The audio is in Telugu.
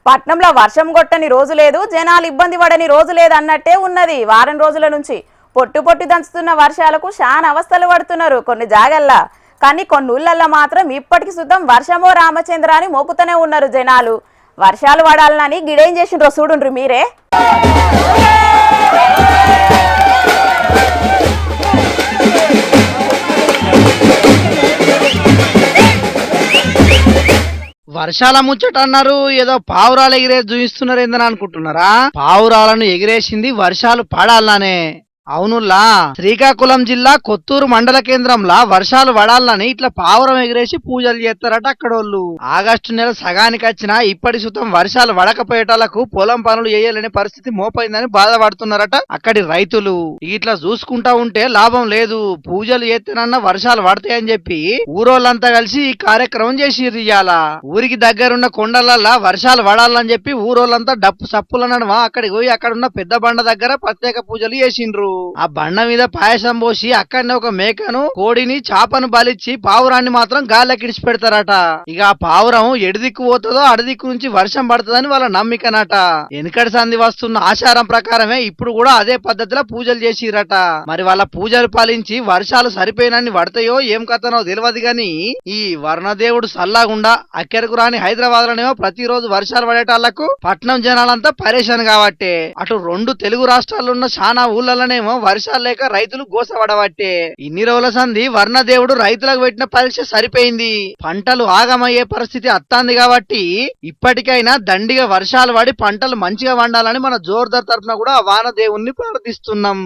పట్నంలో వర్షం కొట్టని రోజు లేదు, జనాలు ఇబ్బంది పడని రోజు లేదు అన్నట్టే ఉన్నది. వారం రోజుల నుంచి పొట్టు పొట్టు దంచుతున్న వర్షాలకు చాలా అవస్థలు పడుతున్నారు కొన్ని జాగల్లా. కానీ కొన్ని ఊళ్ళల్లో మాత్రం ఇప్పటికి సుద్దం వర్షమో రామచంద్ర అని మోకుతూనే ఉన్నారు జనాలు. వర్షాలు పడాలని గిడేం చేసిండ్రో చూడుండ్రు మీరే. వర్షాల ముచ్చట అన్నారు, ఏదో పావురాలు ఎగిరేసి చూపిస్తున్నారు ఏందని అనుకుంటున్నారా? పావురాలను ఎగిరేసింది వర్షాలు పడాలనే. అవునుల్లా, శ్రీకాకుళం జిల్లా కొత్తూరు మండల కేంద్రంలా వర్షాలు పడాలని ఇట్లా పావురం ఎగిరేసి పూజలు చేస్తారట అక్కడోళ్ళు. ఆగస్టు నెల సగానికి వచ్చినా ఇప్పటి సుతం వర్షాలు పడకపోయేటాలకు పొలం పనులు చేయలేని పరిస్థితి మోపైందని బాధపడుతున్నారట అక్కడి రైతులు. ఇట్లా చూసుకుంటా ఉంటే లాభం లేదు, పూజలు చేస్తేనన్నా వర్షాలు పడతాయని చెప్పి ఊరోళ్ళంతా కలిసి ఈ కార్యక్రమం చేసిర్రు. ఇయ్యాల ఊరికి దగ్గరున్న కొండలల్లా వర్షాలు పడాలని చెప్పి ఊరోళ్ళంతా డప్పు సప్పుల నడుమ అక్కడికి పోయి అక్కడున్న పెద్ద బండ దగ్గర ప్రత్యేక పూజలు చేసిండ్రు. ఆ బండ మీద పాయసం పోసి అక్కడనే ఒక మేకను, కోడిని, చాపను బలిచ్చి పావురాన్ని మాత్రం గాల్లకి ఇడిచి పెడతారట. ఇక ఆ పావురం ఎడిదిక్కు పోతుందో అడిదిక్కు నుంచి వర్షం పడుతుందని వాళ్ళ నమ్మికనట. వెనుకటి సంధి వస్తున్న ఆచారం ప్రకారమే ఇప్పుడు కూడా అదే పద్ధతిలో పూజలు చేసిరట. మరి వాళ్ళ పూజలు పాలించి వర్షాలు సరిపోయినన్ని పడతాయో ఏం కథనో తెలియదు గాని ఈ వర్ణదేవుడు సల్లాగుండా అక్కరకు రాని హైదరాబాద్ లోనేమో ప్రతిరోజు వర్షాలు పడేటాళ్లకు పట్నం జనాలంతా పరేషాన్ కాబట్టే అటు రెండు తెలుగు రాష్ట్రాల్లో ఉన్న చాలా ఊళ్ళలోనేమో వర్షాలు లేక రైతులు గోసపడబట్టే ఇన్ని రోజుల సంధి వర్ణదేవుడు రైతులకు పెట్టిన పరీక్ష సరిపోయింది. పంటలు ఆగమయ్యే పరిస్థితి అత్తాంది కాబట్టి ఇప్పటికైనా దండిగా వర్షాలు పడి పంటలు మంచిగా పండాలని మన జోర్దార్ తరఫున కూడా వాన దేవుణ్ణి ప్రార్థిస్తున్నాం.